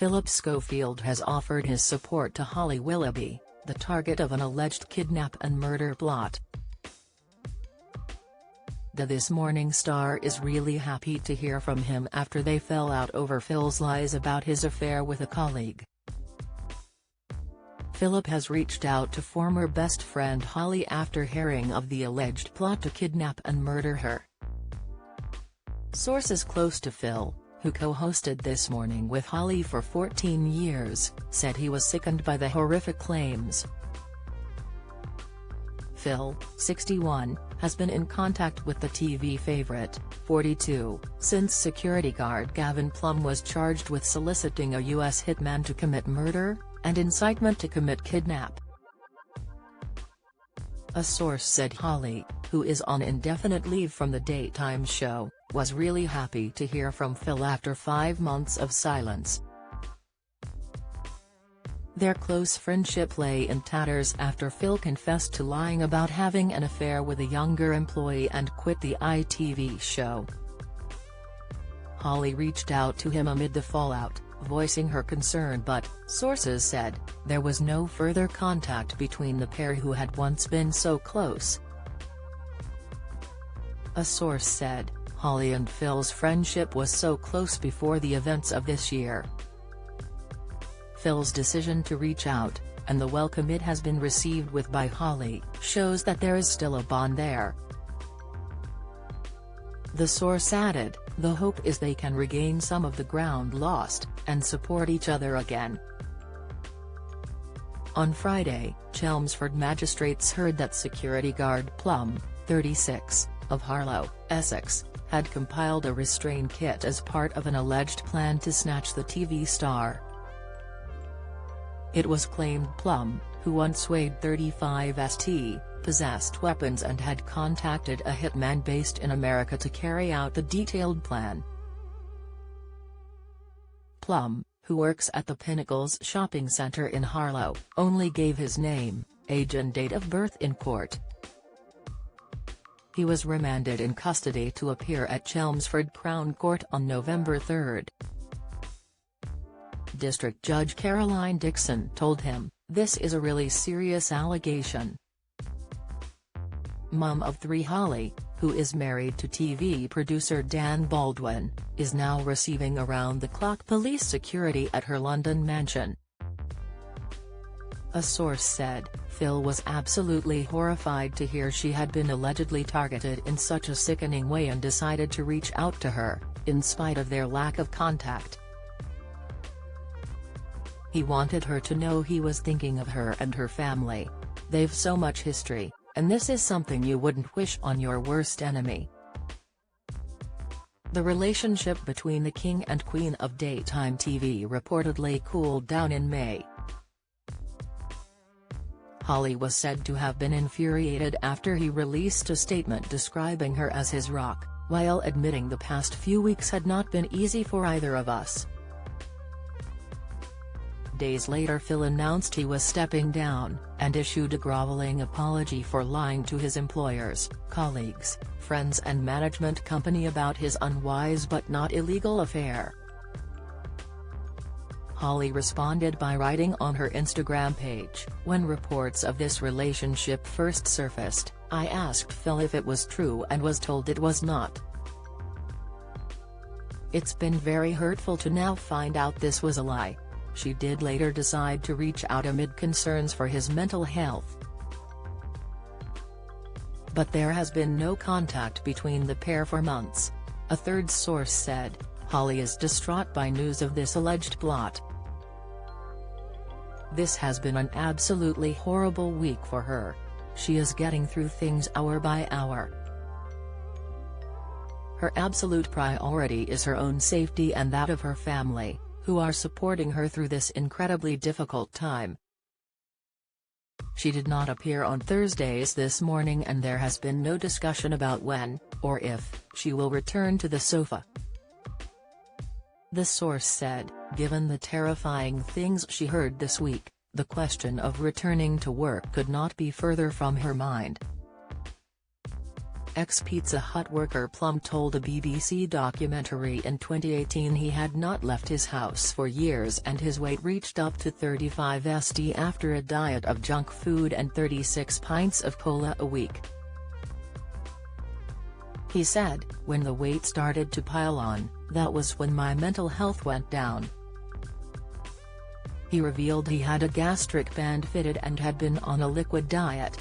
Phillip Schofield has offered his support to Holly Willoughby, the target of an alleged kidnap and murder plot. The This Morning star is really happy to hear from him after they fell out over Phil's lies about his affair with a colleague. Phillip has reached out to former best friend Holly after hearing of the alleged plot to kidnap and murder her. Sources close to Phil, who co-hosted This Morning with Holly for 14 years, said he was sickened by the horrific claims. Phil, 61, has been in contact with the TV favourite, 42, since security guard Gavin Plum was charged with soliciting a U.S. hitman to commit murder, and incitement to commit kidnap. A source said Holly, who is on indefinite leave from the daytime show, was really happy to hear from Phil after 5 months of silence. Their close friendship lay in tatters after Phil confessed to lying about having an affair with a younger employee and quit the ITV show. Holly reached out to him amid the fallout, voicing her concern, but, sources said, there was no further contact between the pair who had once been so close. A source said, Holly and Phil's friendship was so close before the events of this year. Phil's decision to reach out, and the welcome it has been received with by Holly, shows that there is still a bond there. The source added, the hope is they can regain some of the ground lost, and support each other again. On Friday, Chelmsford magistrates heard that security guard Plum, 36, of Harlow, Essex, had compiled a restraint kit as part of an alleged plan to snatch the TV star. It was claimed Plum, who once weighed 35 st, possessed weapons and had contacted a hitman based in America to carry out the detailed plan. Plum, who works at the Pinnacles shopping centre in Harlow, only gave his name, age and date of birth in court. He was remanded in custody to appear at Chelmsford Crown Court on November 3. District Judge Caroline Dixon told him, "This is a really serious allegation." Mum of 3 Holly, who is married to TV producer Dan Baldwin, is now receiving around-the-clock police security at her London mansion. A source said, Phil was absolutely horrified to hear she had been allegedly targeted in such a sickening way and decided to reach out to her, in spite of their lack of contact. He wanted her to know he was thinking of her and her family. They've so much history, and this is something you wouldn't wish on your worst enemy. The relationship between the King and Queen of daytime TV reportedly cooled down in May. Holly was said to have been infuriated after he released a statement describing her as his rock, while admitting the past few weeks had not been easy for either of us. Days later Phil announced he was stepping down, and issued a groveling apology for lying to his employers, colleagues, friends and management company about his unwise but not illegal affair. Holly responded by writing on her Instagram page, when reports of this relationship first surfaced, I asked Phil if it was true and was told it was not. It's been very hurtful to now find out this was a lie. She did later decide to reach out amid concerns for his mental health. But there has been no contact between the pair for months. A third source said, Holly is distraught by news of this alleged plot. This has been an absolutely horrible week for her. She is getting through things hour by hour. Her absolute priority is her own safety and that of her family, who are supporting her through this incredibly difficult time. She did not appear on Thursdays This Morning, and there has been no discussion about when, or if, she will return to the sofa. The source said, given the terrifying things she heard this week, the question of returning to work could not be further from her mind. Ex-Pizza Hut worker Plum told a BBC documentary in 2018 he had not left his house for years and his weight reached up to 35 st after a diet of junk food and 36 pints of cola a week. He said, "When the weight started to pile on, that was when my mental health went down." He revealed he had a gastric band fitted and had been on a liquid diet.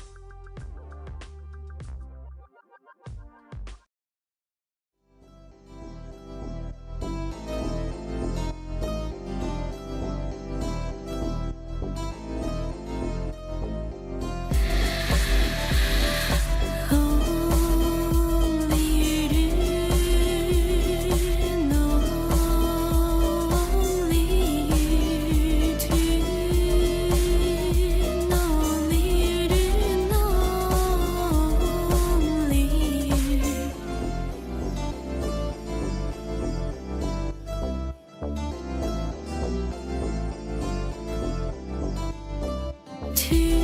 To